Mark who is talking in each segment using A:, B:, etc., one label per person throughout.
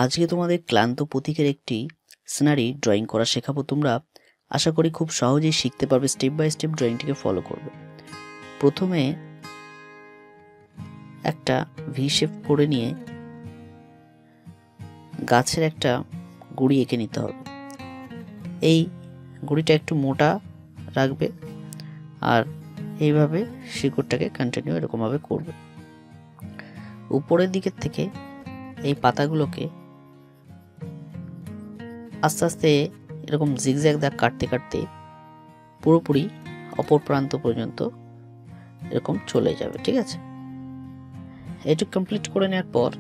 A: আজকে তোমাদের ক্লান্ত প্রতীকের একটি সিনারি ড্রয়িং করা শেখাবো। তোমরা আশা করি খুব সহজেই শিখতে পারবে, স্টেপ বাই স্টেপ ড্রয়িংটিকে ফলো করবে। প্রথমে একটা ভি শেপ করে নিয়ে গাছের একটা গুড়ি এঁকে নিতে হবে। এই গুড়িটা একটু মোটা রাখবে আর এইভাবে শিকড়টাকে কন্টিনিউ এরকমভাবে করবে। উপরের দিকের থেকে এই পাতাগুলোকে আস্তে আস্তে এরকম জিগজ্যাগ দাগ কাটতে কাটতে পুরোপুরি অপর প্রান্ত পর্যন্ত এরকম চলে যাবে। ঠিক আছে, এটুকু কমপ্লিট করে নেওয়ার পর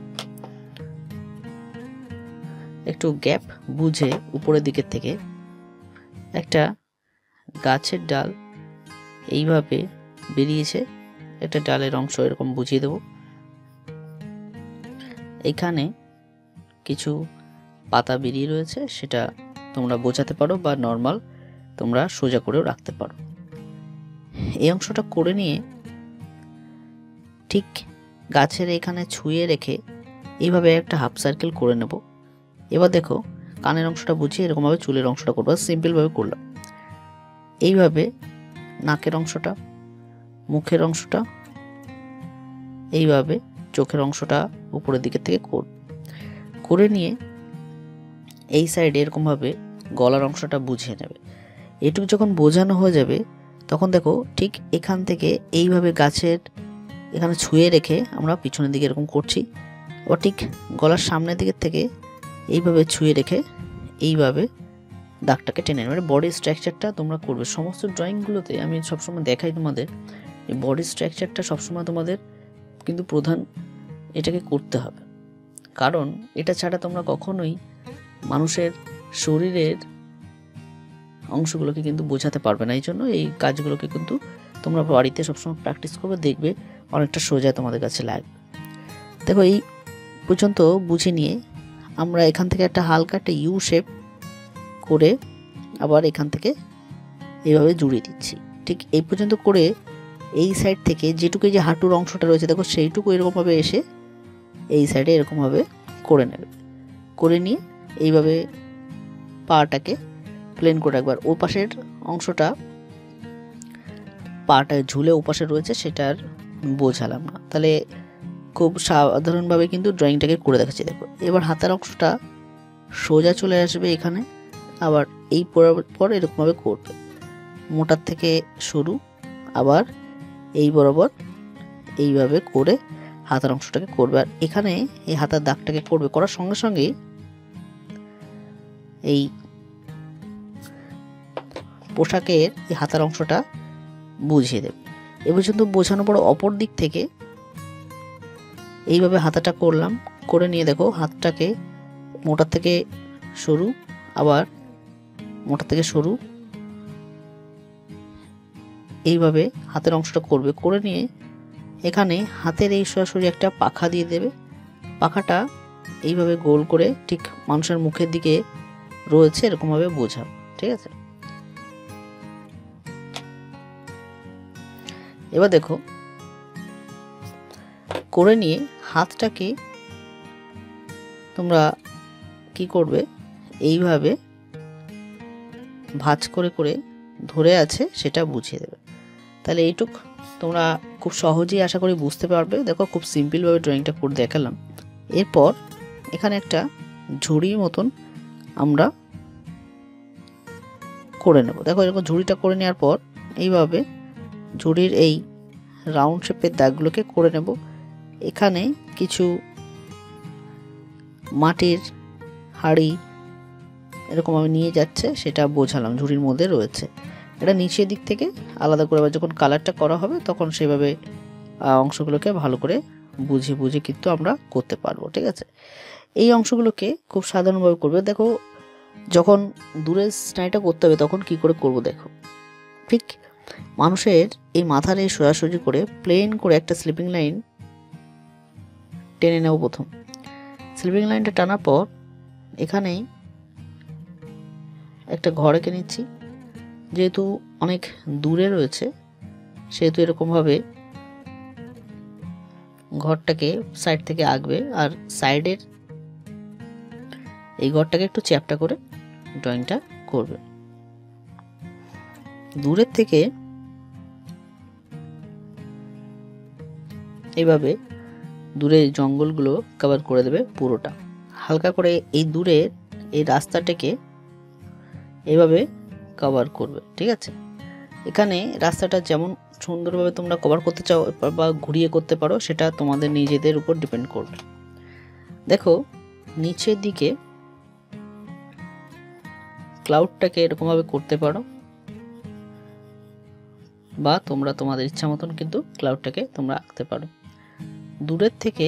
A: একটু গ্যাপ বুঝে উপরের দিকের থেকে একটা গাছের ডাল এইভাবে বেরিয়েছে, একটা ডালের অংশ এরকম বুঝিয়ে দেব। এইখানে কিছু পাতা বেরিয়ে রয়েছে, সেটা তোমরা বোঝাতে পারো বা নর্মাল তোমরা সোজা করেও রাখতে পারো। এই অংশটা করে নিয়ে ঠিক গাছের এখানে ছুঁয়ে রেখে এইভাবে একটা হাফ সার্কেল করে নেব। এবার দেখো কানের অংশটা বুঝিয়ে এরকমভাবে চুলের অংশটা করবো, সিম্পলভাবে করলাম। এইভাবে নাকের অংশটা, মুখের অংশটা, এইভাবে চোখের অংশটা উপরের দিকের থেকে করে নিয়ে এই সাইডে এরকমভাবে গলার অংশটা বুঝিয়ে নেবে। এটুকু যখন বোঝানো হয়ে যাবে তখন দেখো ঠিক এখান থেকে এইভাবে গাছের এখানে ছুঁয়ে রেখে আমরা পিছনের দিকে এরকম করছি, ও ঠিক গলার সামনের দিকের থেকে এইভাবে ছুঁয়ে রেখে এইভাবে দাগটাকে টেনে নেবে। বডি স্ট্রাকচারটা তোমরা করবে সমস্ত ড্রয়িংগুলোতে। আমি সবসময় দেখাই তোমাদের এই বডি স্ট্রাকচারটা সবসময় তোমাদের কিন্তু প্রধান এটাকে করতে হবে, কারণ এটা ছাড়া তোমরা কখনোই মানুষের শরীরের অংশগুলোকে কিন্তু বোঝাতে পারবে না। এই জন্য এই কাজগুলোকে কিন্তু তোমরা বাড়িতে সবসময় প্র্যাকটিস করবে, দেখবে অনেকটা সোজা তোমাদের কাছে লাগবে। দেখো এই পর্যন্ত বুঝে নিয়ে আমরা এখান থেকে একটা হালকা একটা ইউ শেপ করে আবার এখান থেকে এইভাবে জুড়িয়ে দিচ্ছি। ঠিক এই পর্যন্ত করে এই সাইড থেকে যেটুকু যে হাঁটুর অংশটা রয়েছে দেখো সেইটুকু এরকমভাবে এসে এই সাইডে এরকমভাবে করে নেবে। করে নিয়ে এইভাবে পাটাকে প্লেন করে একবার ও পাশের অংশটা পাটা ঝুলে ওপাশে রয়েছে সেটার বোঝালাম না, তাহলে খুব সাধারণভাবে কিন্তু ড্রয়িংটাকে করে দেখাচ্ছি। দেখো এবার হাতের অংশটা সোজা চলে আসবে এখানে, আবার এই পর এরকমভাবে করবে, মোটার থেকে সরু আবার এই বরাবর এইভাবে করে হাতের অংশটাকে করবে। আর এখানে এই হাতের দাগটাকে করবে, করার সঙ্গে সঙ্গেই এই পোশাকের এই হাতের অংশটা বুঝিয়ে দেবে। এ পর্যন্ত বোঝানোর পর অপর দিক থেকে এইভাবে হাতাটা করলাম, করে নিয়ে দেখো হাতটাকে মোটার থেকে সরু আবার মোটার থেকে সরু এইভাবে হাতের অংশটা করবে। করে নিয়ে এখানে হাতের এই সরাসরি একটা পাখা দিয়ে দেবে, পাখাটা এইভাবে গোল করে ঠিক মানুষের মুখের দিকে রয়েছে এরকমভাবে বোঝাবো। ঠিক আছে, এবার দেখো করে নিয়ে হাতটাকে তোমরা কি করবে, এইভাবে ভাঁজ করে করে ধরে আছে সেটা বুঝিয়ে দেবে। তাহলে এইটুক তোমরা খুব সহজেই আশা করি বুঝতে পারবে। দেখো খুব সিম্পলভাবে ড্রয়িংটা করে দেখালাম। এরপর এখানে একটা ঝুড়ির মতন আমরা করে নেব। দেখো এরকম ঝুড়িটা করে নেওয়ার পর এইভাবে ঝুড়ির এই রাউন্ড শেপের দাগগুলোকে করে নেব। এখানে কিছু মাটির হাঁড়ি এরকম আমি নিয়ে যাচ্ছে সেটা বোঝালাম, ঝুড়ির মধ্যে রয়েছে। এটা নিচের দিক থেকে আলাদা করে আবার যখন কালারটা করা হবে তখন সেভাবে অংশগুলোকে ভালো করে বুঝে বুঝে কিন্তু আমরা করতে পারবো। ঠিক আছে, এই অংশগুলোকে খুব সাধারণভাবে করবে। দেখো যখন দূরের স্নাইটা করতে হবে তখন কি করে করব, দেখো ঠিক মানুষের এই মাথার এই সোজাসুজি করে প্লেন করে একটা স্লিপিং লাইন টেনে নেব। প্রথম স্লিপিং লাইনটা টানার পর এখানেই একটা ঘর এঁকে নিচ্ছি, যেহেতু অনেক দূরে রয়েছে সেহেতু এরকমভাবে ঘরটাকে সাইড থেকে আঁকবে। আর সাইডের এই ঘরটাকে একটু চ্যাপ্টা করে ড্রয়িংটা করবে। দূরের থেকে এইভাবে দূরে জঙ্গলগুলো কভার করে দেবে পুরোটা। হালকা করে এই দূরে এই রাস্তাটাকে এইভাবে কভার করবে, ঠিক আছে। এখানে রাস্তাটা যেমন সুন্দরভাবে তোমরা কভার করতে চাও বা ঘুরিয়ে করতে পারো, সেটা তোমাদের নিজেদের উপর ডিপেন্ড করবে। দেখো নিচের দিকে ক্লাউডটাকে এরকমভাবে করতে পারো, বা তোমরা তোমাদের ইচ্ছা মতন কিন্তু ক্লাউডটাকে তোমরা আঁকতে পারো। দূরের থেকে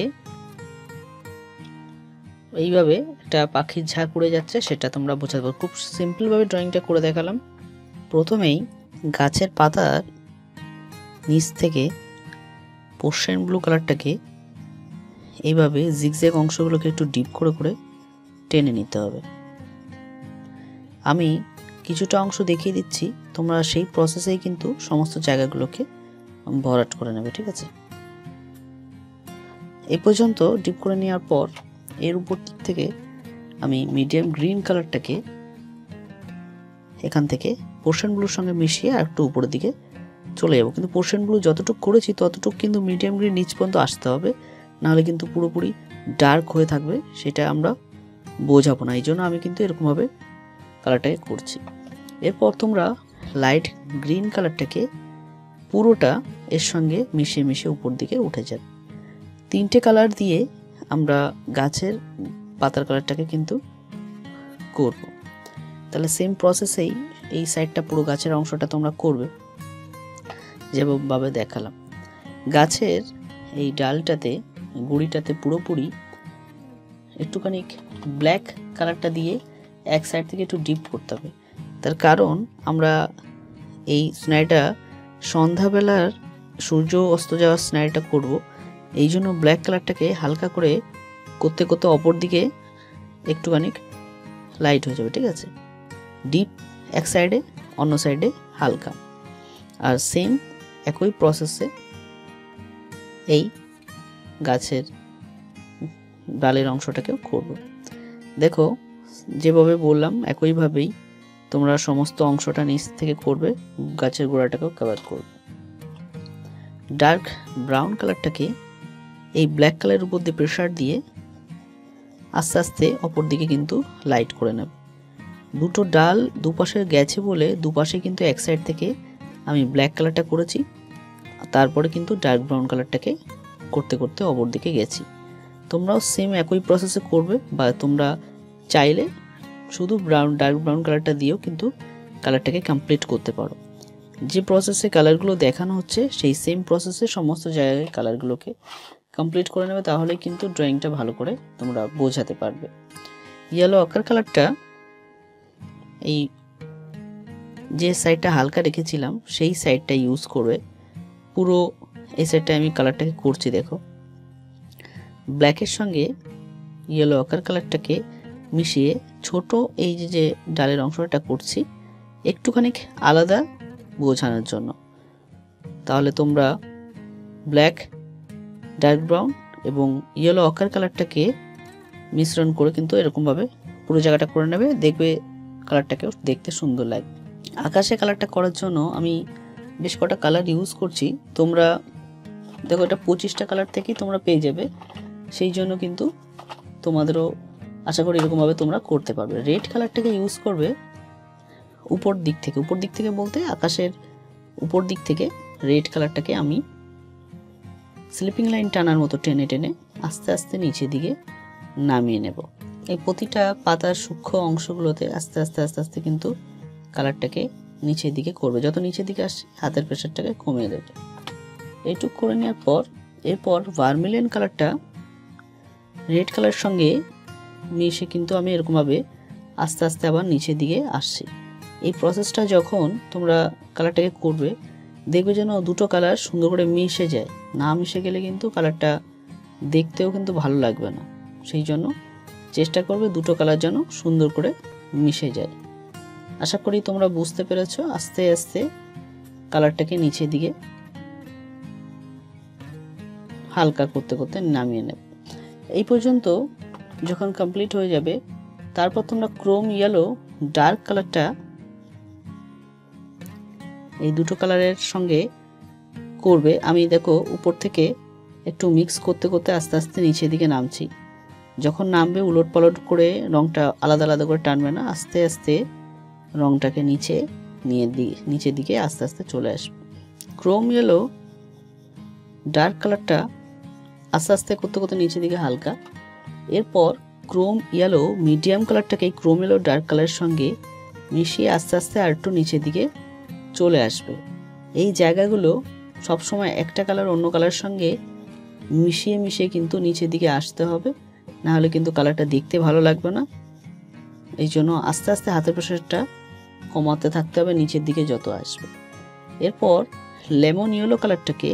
A: এইভাবে একটা পাখির ঝাঁক উড়ে যাচ্ছে, সেটা তোমরা বোঝাতে পারো। খুব সিম্পলভাবে ড্রয়িংটা করে দেখালাম। প্রথমেই গাছের পাতার নিচ থেকে পোর্শন ব্লু কালারটাকে এইভাবে জিগজ্যাগ অংশগুলোকে একটু ডিপ করে করে টেনে নিতে হবে। আমি কিছুটা অংশ দেখিয়ে দিচ্ছি, তোমরা সেই প্রসেসেই কিন্তু সমস্ত জায়গাগুলোকে ভরাট করে নেবে, ঠিক আছে। এই পর্যন্ত ডিপ করে নেওয়ার পর এর উপর দিক থেকে আমি মিডিয়াম গ্রিন কালারটাকে এখান থেকে পোর্শন ব্লুর সঙ্গে মিশিয়ে আর একটু উপরের দিকে চলে যাবো। কিন্তু পোর্শন ব্লু যতটুকু করেছি ততটুকু কিন্তু মিডিয়াম গ্রিন নিচ পর্যন্ত আসতে হবে, নাহলে কিন্তু পুরোপুরি ডার্ক হয়ে থাকবে, সেটা আমরা বোঝাবো না। এই জন্য আমি কিন্তু এরকমভাবে কালারটাকে করছি। এরপর তোমরা লাইট গ্রিন কালারটাকে পুরোটা এর সঙ্গে মিশিয়ে মিশিয়ে উপর দিকে উঠে যাবে। তিনটে কালার দিয়ে আমরা গাছের পাতার কালারটাকে কিন্তু করব। তাহলে সেম প্রসেসেই এই সাইডটা পুরো গাছের অংশটা তোমরা করবে যেভাবে দেখালাম। গাছের এই ডালটাতে গুঁড়িটাতে পুরোপুরি একটুখানি ব্ল্যাক কালারটা দিয়ে এক সাইড থেকে একটু ডিপ করতে হবে। তার কারণ আমরা এই স্নাইটা সন্ধ্যাবেলার সূর্য অস্ত যাওয়ার স্নাইটা করব, এই জন্য ব্ল্যাক কালারটাকে হালকা করে করতে করতে অপর দিকে একটুখানি লাইট হয়ে যাবে, ঠিক আছে। ডিপ এক সাইডে, অন্য সাইডে হালকা। আর সেম একই প্রসেসে এই গাছের ডালের অংশটাকেও করব। দেখো যেভাবে বললাম একইভাবেই তোমরা সমস্ত অংশটা নিচ থেকে করবে, গাছের গোড়াটাকেও কভার করবে। ডার্ক ব্রাউন কালারটাকে এই ব্ল্যাক কালারের উপর দিয়ে প্রেসার দিয়ে আস্তে আস্তে অপর দিকে কিন্তু লাইট করে নেবে। দুটো ডাল দুপাশে গেছে বলে দুপাশে কিন্তু এক সাইড থেকে আমি ব্ল্যাক কালারটা করেছি, তারপরে কিন্তু ডার্ক ব্রাউন কালারটাকে করতে করতে অপর দিকে গেছি। তোমরাও সেম একই প্রসেসে করবে, বা তোমরা চাইলে শুধু ডার্ক ব্রাউন কালারটা দিয়েও কিন্তু কালারটাকে কমপ্লিট করতে পারো। যে প্রসেসে কালারগুলো দেখানো হচ্ছে সেই সেম প্রসেসে সমস্ত জায়গায় কালারগুলোকে কমপ্লিট করে নেবে, তাহলে কিন্তু ড্রয়িংটা ভালো করে তোমরা বোঝাতে পারবে। ইয়েলো অকার কালারটা এই যে সাইডটা হালকা রেখেছিলাম সেই সাইডটা ইউজ করবে। পুরো এই সাইডটা আমি কালারটাকে করছি, দেখো ব্ল্যাকের সঙ্গে ইয়েলো অকার কালারটাকে মিশিয়ে ছোট এই যে ডালের অংশটা করছি একটুখানি আলাদা বোঝানোর জন্য। তাহলে তোমরা ব্ল্যাক, ডার্ক ব্রাউন এবং ইয়েলো অকার কালারটাকে মিশ্রণ করে কিন্তু এরকমভাবে পুরো জায়গাটা করে নেবে, দেখবে কালারটাকেও দেখতে সুন্দর লাগে। আকাশে কালারটা করার জন্য আমি বেশ কটা কালার ইউজ করছি। তোমরা দেখো এটা 25টা কালার থেকেই তোমরা পেয়ে যাবে, সেই জন্য কিন্তু তোমাদেরও আশা করি এরকমভাবে তোমরা করতে পারবে। রেড কালারটাকে ইউজ করবে উপর দিক থেকে বলতে আকাশের উপর দিক থেকে রেড কালারটাকে আমি স্লিপিং লাইন টানার মতো টেনে টেনে আস্তে আস্তে নিচের দিকে নামিয়ে নেব। এই প্রতিটা পাতার সূক্ষ্ম অংশগুলোতে আস্তে আস্তে আস্তে আস্তে কিন্তু কালারটাকে নিচের দিকে করবে। যত নিচের দিকে আসছে হাতের প্রেশারটাকে কমিয়ে দেবে। এইটুক করে নেওয়ার পর এরপর ভার্মিলিয়ন কালারটা রেড কালারের সঙ্গে মিশে কিন্তু আমি এরকমভাবে আস্তে আস্তে আবার নিচের দিকে আসছি। এই প্রসেসটা যখন তোমরা কালারটাকে করবে দেখবে যেন দুটো কালার সুন্দর করে মিশে যায়, না মিশে গেলে কিন্তু কালারটা দেখতেও কিন্তু ভালো লাগবে না। সেই জন্য চেষ্টা করবে দুটো কালার যেন সুন্দর করে মিশে যায়। আশা করি তোমরা বুঝতে পেরেছো। আস্তে আস্তে কালারটাকে নিচের দিকে হালকা করতে করতে নামিয়ে নেব। এই পর্যন্ত যখন কমপ্লিট হয়ে যাবে তারপর তোমরা ক্রোম ইয়েলো ডার্ক কালারটা এই দুটো কালারের সঙ্গে করবে। আমি দেখো উপর থেকে একটু মিক্স করতে করতে আস্তে আস্তে নিচের দিকে নামছি। যখন নামবে উলট পালট করে রঙটা আলাদা আলাদা করে টানবে না, আস্তে আস্তে রঙটাকে নিচের দিকে আস্তে আস্তে চলে আসবে। ক্রোম ইয়েলো ডার্ক কালারটা আস্তে আস্তে করতে করতে নিচের দিকে হালকা। এরপর ক্রোম ইয়েলো মিডিয়াম কালারটাকে ক্রোম ইয়েলো ডার্ক কালারের সঙ্গে মিশিয়ে আস্তে আস্তে আর একটু নিচের দিকে চলে আসবে। এই জায়গাগুলো সবসময় একটা কালার অন্য কালারের সঙ্গে মিশিয়ে মিশিয়ে কিন্তু নিচের দিকে আসতে হবে, না হলে কিন্তু কালারটা দেখতে ভালো লাগবে না। এই জন্য আস্তে আস্তে হাতের প্রেসারটা কমাতে থাকতে হবে নিচের দিকে যত আসবে। এরপর লেমন ইয়েলো কালারটাকে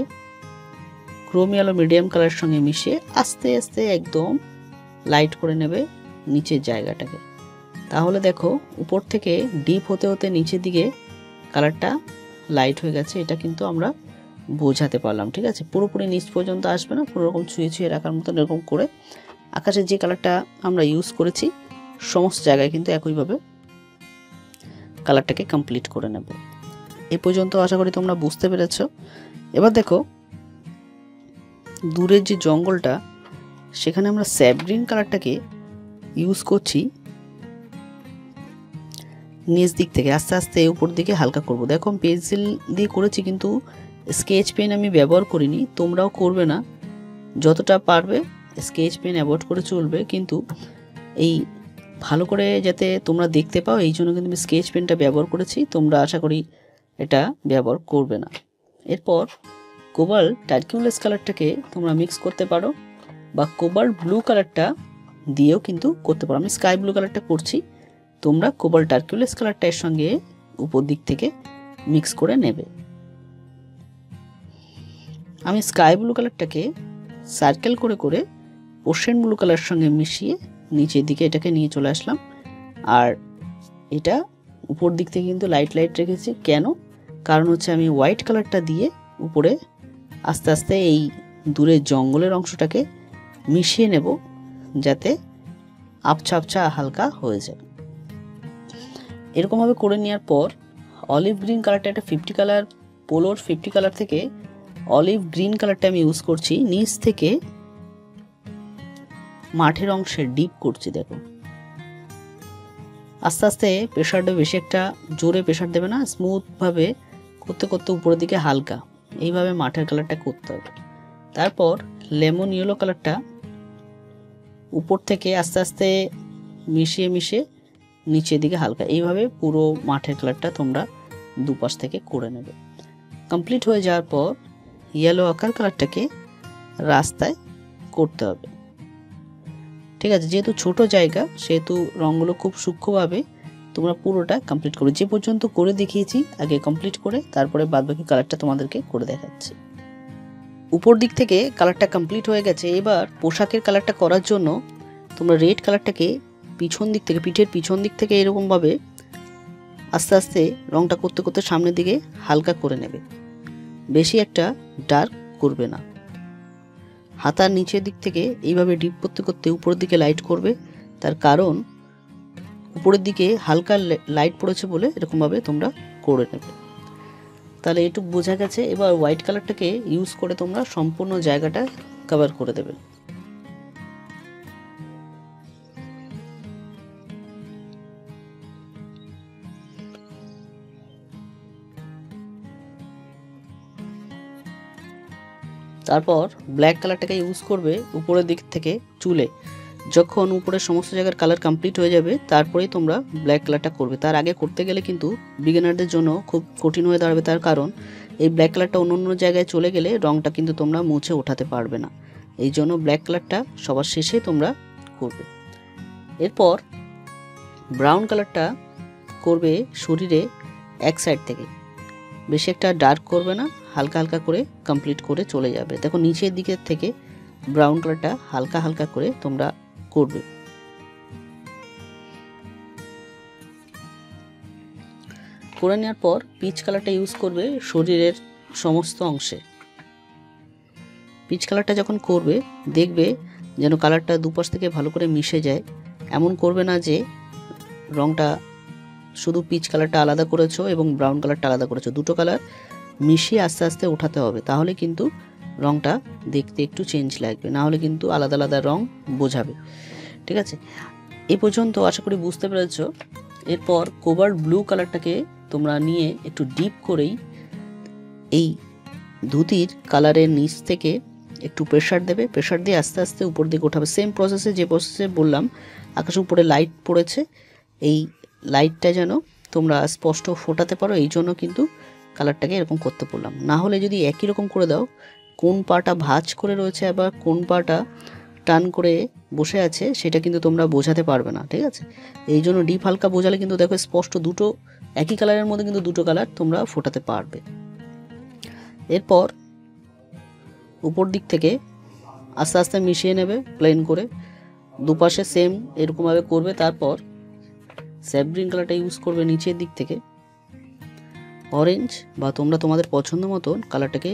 A: ক্রোম ইয়েলো মিডিয়াম কালারের সঙ্গে মিশিয়ে আস্তে আস্তে একদম লাইট করে নেবে নিচের জায়গাটাকে। তাহলে দেখো উপর থেকে ডিপ হতে হতে নিচের দিকে কালারটা লাইট হয়ে গেছে। এটা কিন্তু আমরা বোঝাতে পারলাম, ঠিক আছে? পুরোপুরি নিচ পর্যন্ত আসবে না, পুরো রকম ছুঁয়ে ছুঁয়ে রাখার মতন এরকম করে আকাশের যে কালারটা আমরা ইউজ করেছি সমস্ত জায়গায় কিন্তু একইভাবে কালারটাকে কমপ্লিট করে নেব। এই পর্যন্ত আশা করি তোমরা বুঝতে পেরেছ। এবার দেখো দূরের যে জঙ্গলটা সেখানে আমরা স্যাপ গ্রিন কালারটাকে ইউজ করছি নিচ দিক থেকে আস্তে আস্তে উপর দিকে হালকা করব। দেখো পেন্সিল দিয়ে করেছি কিন্তু স্কেচ পেন আমি ব্যবহার করিনি, তোমরাও করবে না। যতটা পারবে স্কেচ পেন অ্যাভয়েড করে চলবে, কিন্তু এই ভালো করে যাতে তোমরা দেখতে পাও এই জন্য কিন্তু আমি স্কেচ পেনটা ব্যবহার করেছি। তোমরা আশা করি এটা ব্যবহার করবে না। এরপর কোবাল্ট টার্কিউলাস কালারটাকে তোমরা মিক্স করতে পারো বা কোবাল্ট ব্লু কালারটা দিয়েও কিন্তু করতে পারো। আমি স্কাই ব্লু কালারটা করছি, তোমরা কোবাল্ট টার্কিউলাস কালারটা এর সঙ্গে উপর দিক থেকে মিক্স করে নেবে। আমি স্কাই ব্লু কালারটাকে সার্কেল করে করে ওশেন ব্লু কালারের সঙ্গে মিশিয়ে নিচের দিকে এটাকে নিয়ে চলে আসলাম। আর এটা উপর দিক থেকে কিন্তু লাইট লাইট রেখেছি কেন? কারণ হচ্ছে আমি হোয়াইট কালারটা দিয়ে উপরে আস্তে আস্তে এই দূরের জঙ্গলের অংশটাকে মিশিয়ে নেব যাতে আবছা আবছা হালকা হয়ে যায়। এরকমভাবে করে নেওয়ার পর অলিভ গ্রিন কালারটা একটা 50 কালার পোলোর 50 কালার থেকে অলিভ গ্রিন কালারটা আমি ইউজ করছি। নিচ থেকে মাঠের অংশে ডিপ করছি। দেখো আস্তে আস্তে প্রেশারটা বেশি একটা জোরে প্রেশার দেবে না, স্মুথভাবে করতে করতে উপরের দিকে হালকা এইভাবে মাঠের কালারটা করতে হবে। তারপর লেমন ইয়েলো কালারটা উপর থেকে আস্তে আস্তে মিশিয়ে মিশিয়ে নিচের দিকে হালকা এইভাবে পুরো মাঠের কালারটা তোমরা দুপাশ থেকে করে নেবে। কমপ্লিট হয়ে যাওয়ার পর ইয়েলো আকার কালারটাকে রাস্তায় করতে হবে, ঠিক আছে? যেহেতু ছোট জায়গা সেহেতু রঙগুলো খুব সূক্ষ্মভাবে তোমরা পুরোটা কমপ্লিট করো। যে পর্যন্ত করে দেখিয়েছি আগে কমপ্লিট করে তারপরে বাদবাকি কালারটা তোমাদেরকে করে দেখাচ্ছি। উপর দিক থেকে কালারটা কমপ্লিট হয়ে গেছে। এবার পোশাকের কালারটা করার জন্য তোমরা রেড কালারটাকে পিছন দিক থেকে পিঠের পিছন দিক থেকে এরকমভাবে আস্তে আস্তে রঙটা করতে করতে সামনের দিকে হালকা করে নেবে, বেশি একটা ডার্ক করবে না। হাতার নিচের দিক থেকে এইভাবে ডিপ করতে করতে উপরের দিকে লাইট করবে, তার কারণ উপরের দিকে হালকা লাইট পড়েছে বলে এরকমভাবে তোমরা করে নেবে। তাহলে এটুকু বোঝা গেছে। এবার হোয়াইট কালারটাকে ইউজ করে তোমরা সম্পূর্ণ জায়গাটা কভার করে দেবে। তারপর ব্ল্যাক কালারটাকে ইউজ করবে উপরের দিক থেকে চুলে। যখন উপরের সমস্ত জায়গার কালার কমপ্লিট হয়ে যাবে তারপরেই তোমরা ব্ল্যাক কালারটা করবে। তার আগে করতে গেলে কিন্তু বিগিনারদের জন্য খুব কঠিন হয়ে দাঁড়াবে, তার কারণ এই ব্ল্যাক কালারটা অন্য অন্য জায়গায় চলে গেলে রঙটা কিন্তু তোমরা মুছে ওঠাতে পারবে না। এই জন্য ব্ল্যাক কালারটা সবার শেষে তোমরা করবে। এরপর ব্রাউন কালারটা করবে শরীরে এক সাইড থেকে, বেশি একটা ডার্ক করবে না, হালকা হালকা করে কমপ্লিট করে চলে যাবে। দেখো নিচের দিকের থেকে ব্রাউন কালারটা হালকা হালকা করে তোমরা করবে। করে নেওয়ার পর পিচ কালারটা ইউজ করবে শরীরের সমস্ত অংশে। পিচ কালারটা যখন করবে দেখবে যেন কালারটা দুপাশ থেকে ভালো করে মিশে যায়, এমন করবে না যে রঙটা শুধু পিচ কালারটা আলাদা করেছো এবং ব্রাউন কালারটা আলাদা করেছো, দুটো কালার মিশিয়ে আস্তে আস্তে উঠাতে হবে, তাহলে কিন্তু রঙটা দেখতে একটু চেঞ্জ লাগবে, না হলে কিন্তু আলাদা আলাদা রঙ বোঝাবে। ঠিক আছে, এই পর্যন্ত আশা করি বুঝতে পেরেছো। এরপর কোবাল্ট ব্লু কালারটাকে তোমরা নিয়ে একটু ডিপ করেই এই ধুতির কালারের নিচ থেকে একটু প্রেশার দেবে, প্রেশার দিয়ে আস্তে আস্তে উপর দিকে ওঠাবে। সেম প্রসেসে যে প্রসেসে বললাম, আকাশের উপরে লাইট পড়েছে, এই লাইটটা যেন তোমরা স্পষ্ট ফোটাতে পারো, এই জন্য কিন্তু কালারটাকে এরকম করতে বললাম। না হলে যদি একই রকম করে দাও, কোন পাটা ভাঁজ করে রয়েছে আবার কোন পাটা টান করে বসে আছে, সেটা কিন্তু তোমরা বোঝাতে পারবে না। ঠিক আছে, এই জন্য ডিপ হালকা বোঝালে কিন্তু দেখো স্পষ্ট দুটো একই কালারের মধ্যে কিন্তু দুটো কালার তোমরা ফোটাতে পারবে। এরপর উপর দিক থেকে আস্তে আস্তে মিশিয়ে নেবে প্লেন করে, দুপাশে সেম এরকমভাবে করবে। তারপর স্যাপ গ্রিন কালারটা ইউজ করবে নিচের দিক থেকে, অরেঞ্জ বা তোমরা তোমাদের পছন্দ মতন কালারটাকে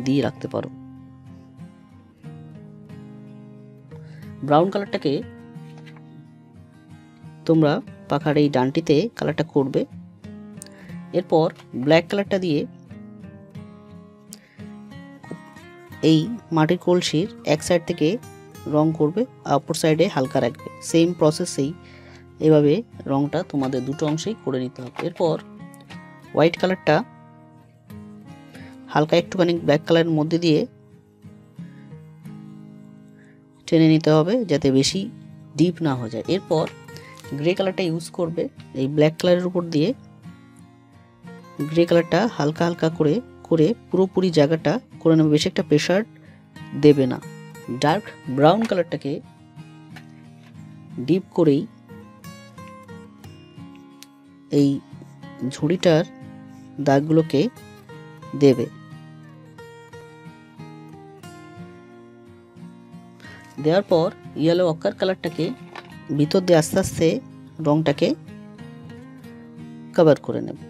A: দিয়ে রাখতে পারো। ব্রাউন কালারটাকে তোমরা পাখার এই ডানটিতে কালারটা করবে। এরপর ব্ল্যাক কালারটা দিয়ে এই মাটির কলসির এক সাইড থেকে রং করবে, অপর সাইডে হালকা রাখবে। সেম প্রসেসেই এভাবে রংটা তোমাদের দুটো অংশেই করে নিতে হবে। এরপর হোয়াইট কালারটা হালকা একটুখানি ব্ল্যাক কালারের মধ্যে দিয়ে টেনে নিতে হবে যাতে বেশি ডিপ না হয়ে যায়। এরপর গ্রে কালারটা ইউজ করবে, এই ব্ল্যাক কালারের উপর দিয়ে গ্রে কালারটা হালকা হালকা করে করে পুরোপুরি জায়গাটা করে নেবে, বেশি একটা প্রেশার দেবে না। ডার্ক ব্রাউন কালারটাকে ডিপ করেই এই ঝুড়িটার দাগগুলোকে দেবে। দেওয়ার পর ইয়েলো অকার কালারটাকে ভিতর দিয়ে আস্তে আস্তে রংটাকে কভার করে নেবে।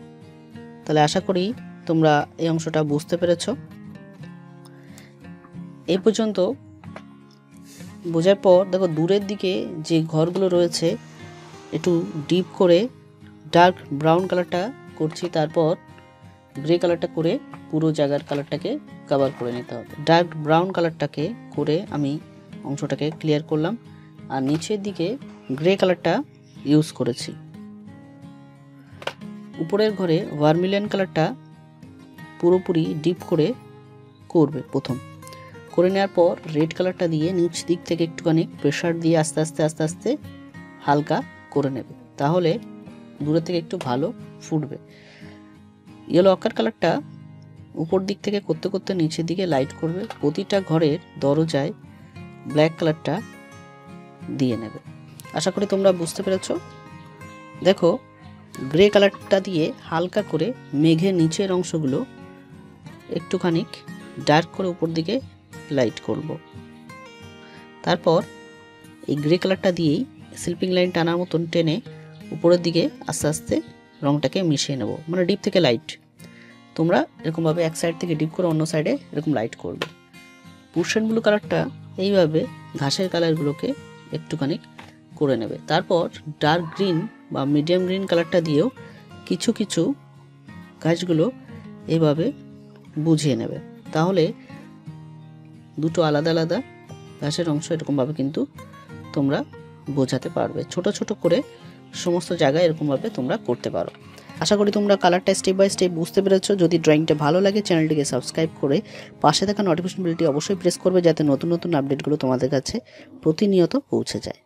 A: তাহলে আশা করি তোমরা এই অংশটা বুঝতে পেরেছো। এই পর্যন্ত বোঝার পর দেখো দূরের দিকে যে ঘরগুলো রয়েছে একটু ডিপ করে ডার্ক ব্রাউন কালারটা করছি, তারপর গ্রে কালারটা করে পুরো জায়গার কালারটাকে কভার করে নিতে হবে। ডার্ক ব্রাউন কালারটাকে করে আমি অংশটাকে ক্লিয়ার করলাম, আর নিচের দিকে গ্রে কালারটা ইউজ করেছি। উপরের ঘরে ভার্মিলিয়ন কালারটা পুরোপুরি ডিপ করে করবে প্রথম, করে নেওয়ার পর রেড কালারটা দিয়ে নিচ দিক থেকে একটুখানি প্রেশার দিয়ে আস্তে আস্তে আস্তে আস্তে হালকা করে নেবে, তাহলে দূরে থেকে একটু ভালো ফুটবে। ইয়েলো অকার কালারটা উপর দিক থেকে করতে করতে নিচের দিকে লাইট করবে, প্রতিটা ঘরের দরজায় ব্ল্যাক কালারটা দিয়ে নেবে। আশা করি তোমরা বুঝতে পেরেছো। দেখো গ্রে কালারটা দিয়ে হালকা করে মেঘের নিচের অংশগুলো একটুখানি ডার্ক করে উপর দিকে লাইট করব। তারপর এই গ্রে কালারটা দিয়েই স্লিপিং লাইন টানার মতন টেনে উপরের দিকে আস্তে আস্তে রংটাকে মিশিয়ে নেব, মানে ডিপ থেকে লাইট। তোমরা এরকমভাবে এক সাইড থেকে ডিপ করে অন্য সাইডে এরকম লাইট করবে। পুরসেন ব্লু কালারটা এইভাবে ঘাসের কালারগুলোকে একটুখানি করে নেবে। তারপর ডার্ক গ্রিন বা মিডিয়াম গ্রিন কালারটা দিয়েও কিছু কিছু গাছগুলো এইভাবে বুঝিয়ে নেবে, তাহলে দুটো আলাদা আলাদা ঘাসের অংশ এরকমভাবে কিন্তু তোমরা বোঝাতে পারবে। ছোট ছোট করে সমস্ত জায়গায় এরকমভাবে তোমরা করতে পারো। আশা করি তোমরা কালারটা স্টেপ বাই স্টেপ বুঝতে পেরেছো। যদি ড্রয়িংটা ভালো লাগে চ্যানেলটিকে সাবস্ক্রাইব করে পাশে থাকা নোটিফিকেশন বেলটি অবশ্যই প্রেস করবে, যাতে নতুন নতুন আপডেটগুলো তোমাদের কাছে প্রতিনিয়ত পৌঁছে যায়।